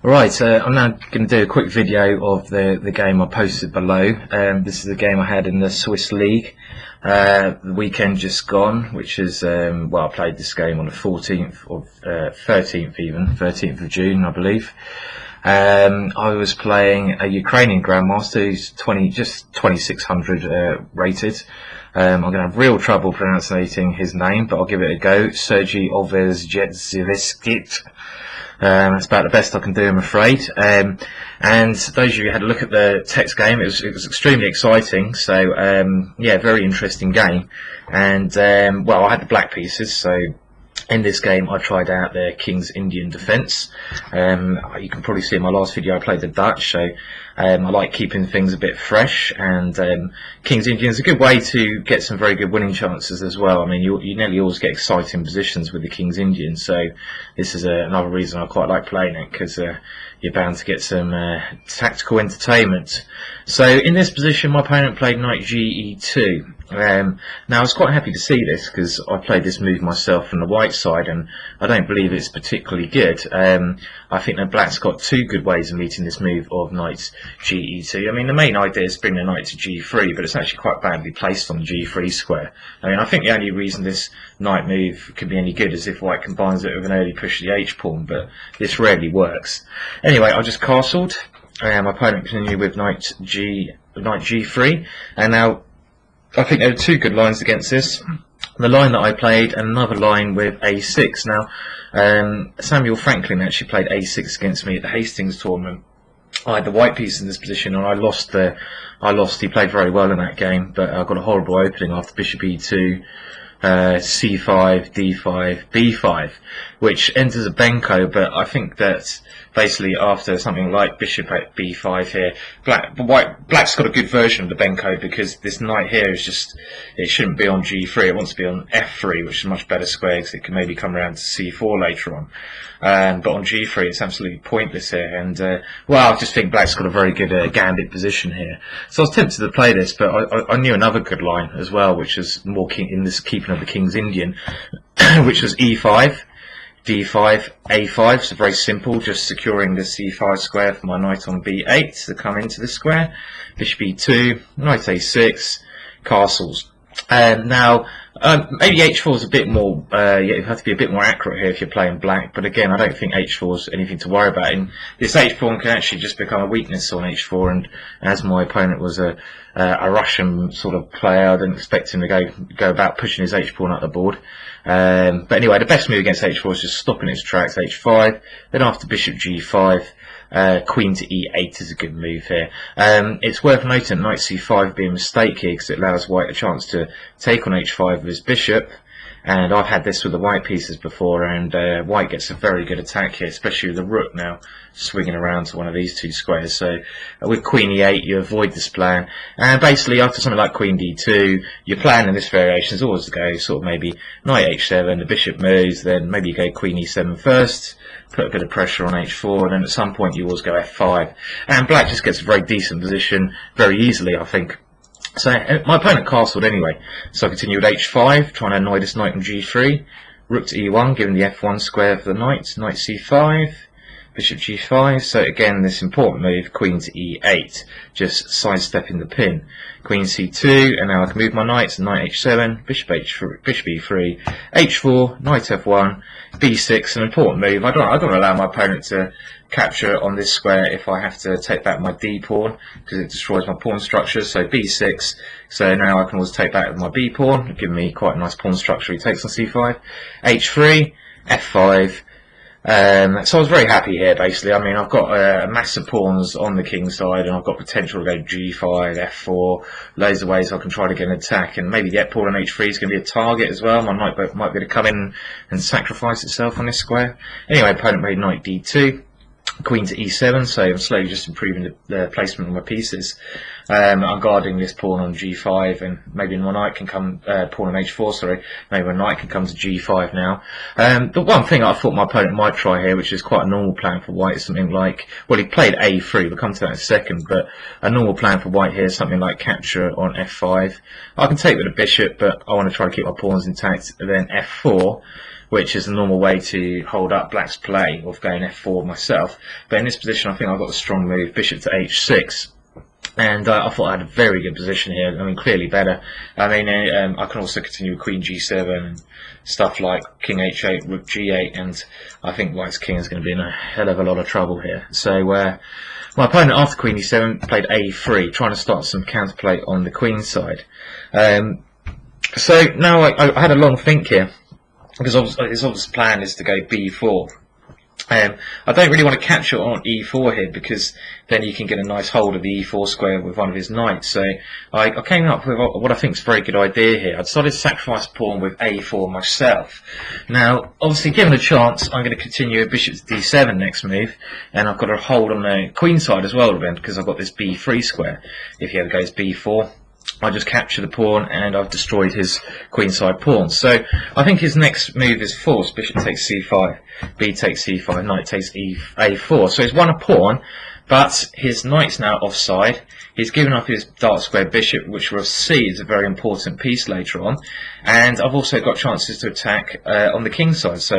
Right, I'm now going to do a quick video of the game I posted below. This is the game I had in the Swiss League the weekend just gone, which is, well, I played this game on the 14th of, 13th of June, I believe. I was playing a Ukrainian Grandmaster who's just 2600 rated. I'm going to have real trouble pronouncing his name, but I'll give it a go. Sergei Ovezhevskit. That's about the best I can do, I'm afraid. And those of you who had a look at the text game, it was extremely exciting. So yeah, very interesting game. And well, I had the black pieces, so in this game I tried out the Kings Indian Defence. You can probably see in my last video I played the Dutch, so I like keeping things a bit fresh, and Kings Indian is a good way to get some very good winning chances as well. I mean, you nearly always get exciting positions with the Kings Indian, so this is another reason I quite like playing it, because you're bound to get some tactical entertainment. So in this position my opponent played knight ge2. Now I was quite happy to see this, because I played this move myself from the white side and I don't believe it's particularly good. I think that black's got two good ways of meeting this move of knight ge2. I mean, the main idea is bring the knight to g3, but it's actually quite badly placed on the g3 square. I mean, I think the only reason this knight move could be any good is if white combines it with an early push of the h-pawn, but this rarely works. Anyway, I just castled. My opponent continued with knight g3, and now I think there are two good lines against this. The line that I played and another line with a6. Now, Samuel Franklin actually played a6 against me at the Hastings tournament. I had the white piece in this position and I lost. He played very well in that game, but I got a horrible opening after bishop e2, c5, d5, b5, which enters a benko. But I think that basically after something like bishop at b5 here, black's got a good version of the benko, because this knight here is just, it shouldn't be on g3, it wants to be on f3, which is a much better square because it can maybe come around to c4 later on. But on g3 it's absolutely pointless here, and well, I just think black's got a very good gambit position here. So I was tempted to play this, but I knew another good line as well, which is more in this keeping of the King's Indian, which was e5, d5, a5. So very simple, just securing the c5 square for my knight on b8 to come into the square. Bishop e2, knight a6, castles. Now, maybe h4 is a bit more, you have to be a bit more accurate here if you're playing black, but again, I don't think h4 is anything to worry about. And this h-pawn can actually just become a weakness on h4, and as my opponent was a Russian sort of player, I didn't expect him to go about pushing his h-pawn up the board. But anyway, the best move against h4 is just stopping its tracks, h5, then after bishop g5, queen to e8 is a good move here. It's worth noting knight c5 being a mistake here, because it allows white a chance to take on h5 with his bishop, and I've had this with the white pieces before, and white gets a very good attack here, especially with the rook now swinging around to one of these two squares. So with queen e8 you avoid this plan, and basically after something like queen d2, your plan in this variation is always to go sort of maybe knight h7, the bishop moves, then maybe you go queen e7 first, put a bit of pressure on h4, and then at some point you always go f5, and black just gets a very decent position very easily, I think. So my opponent castled anyway, so I continued with h5, trying to annoy this knight on g3, rook to e1, giving the f1 square for the knight, knight c5, bishop g5, so again this important move, queen to e8, just sidestepping the pin, queen c2, and now I can move my knights, knight h7, bishop e3, h4, knight f1, b6, an important move. I don't want to allow my opponent to capture on this square if I have to take back my d pawn, because it destroys my pawn structure. So b6, so now I can always take back my b pawn, giving me quite a nice pawn structure. He takes on c5, h3, f5. So I was very happy here, basically. I mean, I've got a mass of pawns on the king side, and I've got potential to go g5, f4, loads of ways I can try to get an attack, and maybe the pawn on h3 is going to be a target as well. My knight might be able to come in and sacrifice itself on this square. Anyway, opponent made knight d2, queen to e7, so I'm slowly just improving the placement of my pieces. I'm guarding this pawn on g5, and maybe my knight can come, pawn on h4, sorry, maybe my knight can come to g5 now. The one thing I thought my opponent might try here, which is quite a normal plan for white, is something like, well, he played a3, we'll come to that in a second, but a normal plan for white here is something like capture on f5. I can take with a bishop, but I want to try to keep my pawns intact, and then f4, which is the normal way to hold up black's play of going f4 myself. But in this position, I think I've got a strong move, bishop to h6. And I thought I had a very good position here. I mean, clearly better. I mean, I can also continue with queen g7 and stuff like king h8, rook g8, and I think white's king is going to be in a hell of a lot of trouble here. So my opponent after queen e7 played a3, trying to start some counterplay on the queen side. So now I had a long think here, because his obvious plan is to go b4. I don't really want to capture on e4 here, because then you can get a nice hold of the e4 square with one of his knights. So I came up with what I think is a very good idea here. I decided to sacrifice a pawn with a4 myself. Now, obviously, given a chance, I'm going to continue with bishop to d7 next move, and I've got a hold on the queen side as well, then, because I've got this b3 square. If he ever goes b4, I just capture the pawn and I've destroyed his queenside pawn. So I think his next move is forced. Bishop takes c5, b takes c5, knight takes a4. So he's won a pawn, but his knight's now offside. He's given up his dark square bishop, which we'll see is a very important piece later on. And I've also got chances to attack on the king side. So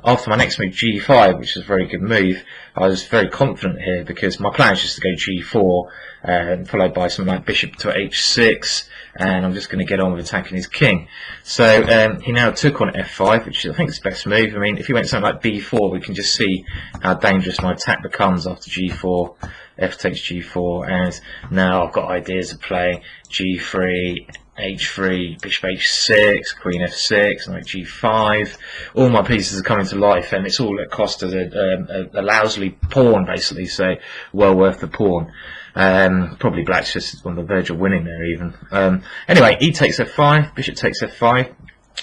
after my next move, g5, which is a very good move, I was very confident here, because my plan is just to go g4, followed by something like bishop to h6, and I'm just going to get on with attacking his king. So he now took on f5, which I think is the best move. I mean, if he went something like b4, we can just see how dangerous my attack becomes after g4. F takes g4, and now I've got ideas of playing g3, h3, bishop h6, queen f6, knight g5. All my pieces are coming to life, and it's all at cost of a lousy pawn, basically, so well worth the pawn. Probably black's just on the verge of winning there even. Anyway, e takes f5, bishop takes f5,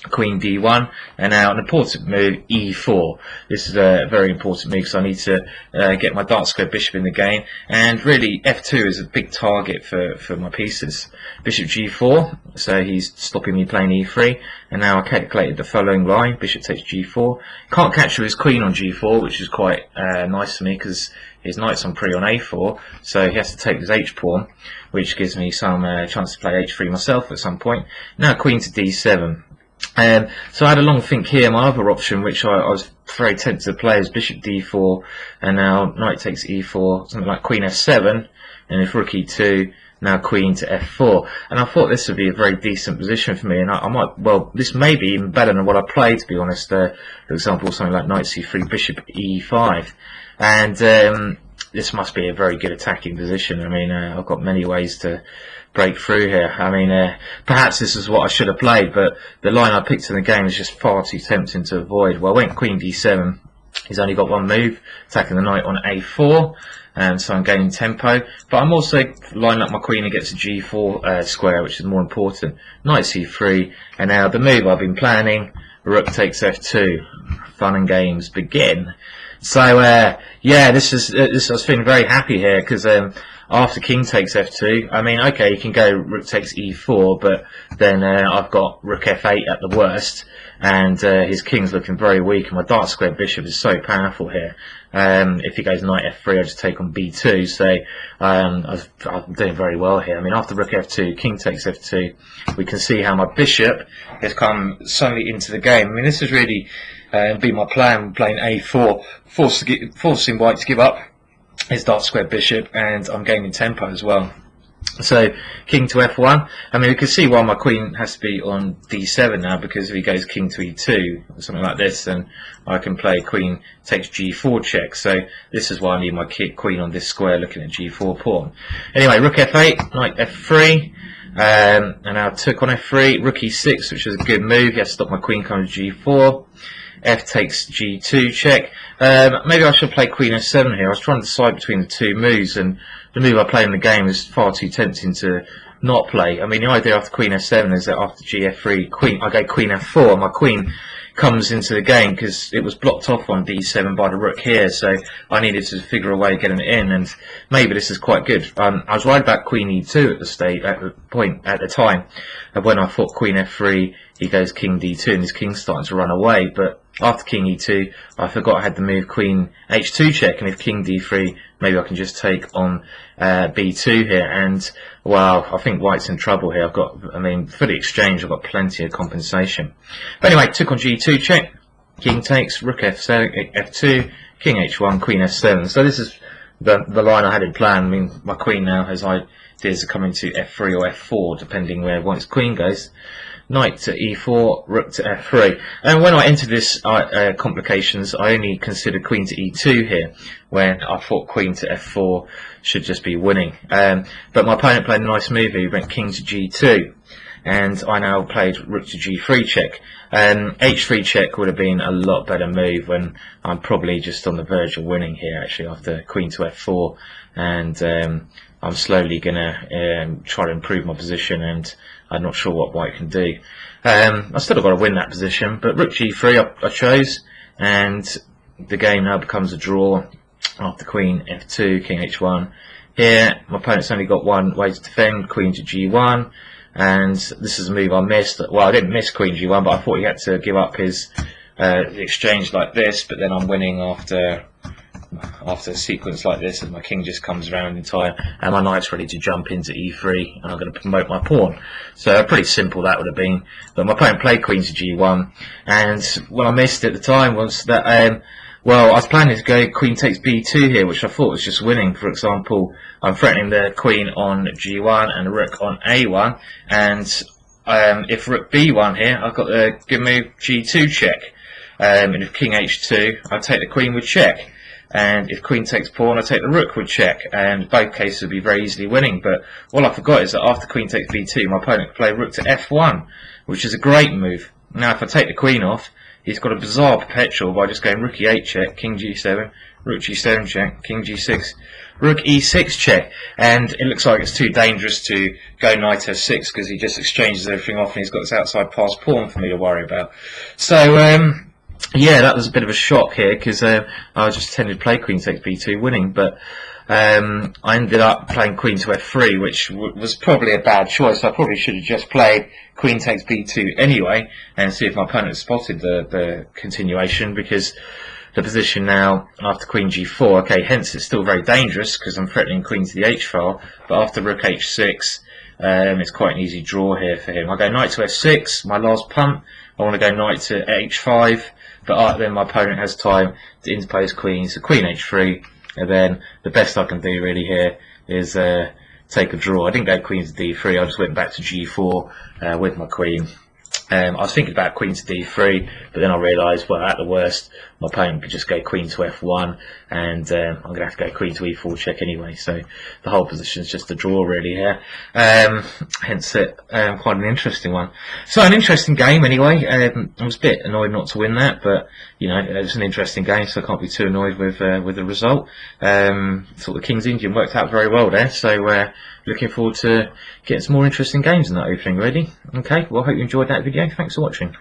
queen d1, and now an important move, e4. This is a very important move, because I need to get my dark square bishop in the game, and really f2 is a big target for my pieces. Bishop g4, so he's stopping me playing e3, and now I calculated the following line: bishop takes g4. Can't capture his queen on g4, which is quite nice for me, because his knight's on pre on a4, so he has to take his h-pawn, which gives me some chance to play h3 myself at some point. Now queen to d7. So I had a long think here. My other option, which I was very tempted to play, is bishop d4, and now knight takes e4, something like queen f7, and if rook e2, now queen to f4. And I thought this would be a very decent position for me, and I might, well, this may be even better than what I played, to be honest. For example, something like knight c3, bishop e5, and this must be a very good attacking position. I mean, I've got many ways to break through here. I mean, perhaps this is what I should have played, but the line I picked in the game is just far too tempting to avoid. Well, I went queen d7. He's only got one move, attacking the knight on a4, and so I'm gaining tempo. But I'm also lining up my queen against a g4 square, which is more important. Knight c3, and now the move I've been planning, rook takes f2. Fun and games begin. So yeah, this I was feeling very happy here, because after king takes f2, I mean, okay, you can go rook takes e4, but then I've got rook f8 at the worst, and his king's looking very weak, and my dark square bishop is so powerful here. If he goes knight f3, I just take on b2, so I'm doing very well here. I mean, after rook f2, king takes f2, we can see how my bishop has come suddenly into the game. I mean, this has really been my plan, playing a4, forcing white to give up his dark square bishop, and I'm gaining tempo as well. So king to f1. I mean, we can see why my queen has to be on d7 now, because if he goes king to e2 or something like this, then I can play queen takes g4 check. So this is why I need my queen on this square looking at g4 pawn. Anyway, rook f8, knight f3, and now I took on f3, rook e6, which is a good move. He has to stop my queen coming to g4. F takes g2 check. Maybe I should play queen f7 here. I was trying to decide between the two moves, and the move I play in the game is far too tempting to not play. I mean, the idea after queen f7 is that after gf3, I go queen f4, my queen comes into the game, because it was blocked off on d7 by the rook here, so I needed to figure a way of getting it in, and maybe this is quite good. I was right about queen e2 at the time, when I thought queen f3, he goes king d2, and his king's starting to run away, but after king e2, I forgot I had the move queen h2 check, and if king d3, maybe I can just take on b2 here, and well, I think white's in trouble here. For the exchange, I've got plenty of compensation. But anyway, took on g2 check, king takes, rook f7, f2, king h1, queen f7. So this is the line I had in plan. I mean, my queen now has ideas of coming to f3 or f4, depending where one's queen goes. Knight to e4, rook to f3. And when I entered this complications, I only considered queen to e2 here, when I thought queen to f4 should just be winning. But my opponent played a nice move. He went king to g2, and I now played rook to g3 check. H3 check would have been a lot better move, when I'm probably just on the verge of winning here, actually, after queen to f4, and I'm slowly gonna try to improve my position, and I'm not sure what white can do. I still have got to win that position, but rook g3 I chose, and the game now becomes a draw after queen f2, king h1. Here, my opponent's only got one way to defend, queen to g1, and this is a move I missed. Well, I didn't miss queen g1, but I thought he had to give up his exchange like this, but then I'm winning after a sequence like this, and my king just comes around in time, and my knight's ready to jump into e3, and I'm going to promote my pawn. So pretty simple that would have been. But my opponent played queen to g1, and what I missed at the time was that well, I was planning to go queen takes b2 here, which I thought was just winning. For example, I'm threatening the queen on g1 and the rook on a1, and if rook b1 here, I've got the good move g2 check, and if king h2, I take the queen with check. And if queen takes pawn, I take the rook with check, and both cases would be very easily winning. But all I forgot is that after queen takes b2, my opponent can play rook to f1, which is a great move. Now, if I take the queen off, he's got a bizarre perpetual by just going rook e8 check, king g7, rook g7 check, king g6, rook e6 check, and it looks like it's too dangerous to go knight f6, because he just exchanges everything off, and he's got this outside pass pawn for me to worry about. So yeah, that was a bit of a shock here, because I just tended to play queen takes b2 winning, but I ended up playing queen to f3, which was probably a bad choice. I probably should have just played queen takes b2 anyway, and see if my opponent spotted the continuation, because the position now after queen g4, okay, hence it's still very dangerous, because I'm threatening queen to the h file, but after rook h6, it's quite an easy draw here for him. I go knight to f6, my last punt. I want to go knight to h5, but then my opponent has time to interpose queen, so queen h3, and then the best I can do really here is take a draw. I didn't go queen to d3, I just went back to g4 with my queen. I was thinking about queen to d3, but then I realised, well, at the worst, my opponent could just go queen to f1, and I'm going to have to go queen to e4 check anyway, so the whole position is just a draw really here. Hence it, quite an interesting one. So an interesting game anyway. I was a bit annoyed not to win that, but you know, it's an interesting game, so I can't be too annoyed with the result. Thought the Kings Indian worked out very well there, so looking forward to getting some more interesting games in that opening, really. Okay, well, I hope you enjoyed that video. Thanks for watching.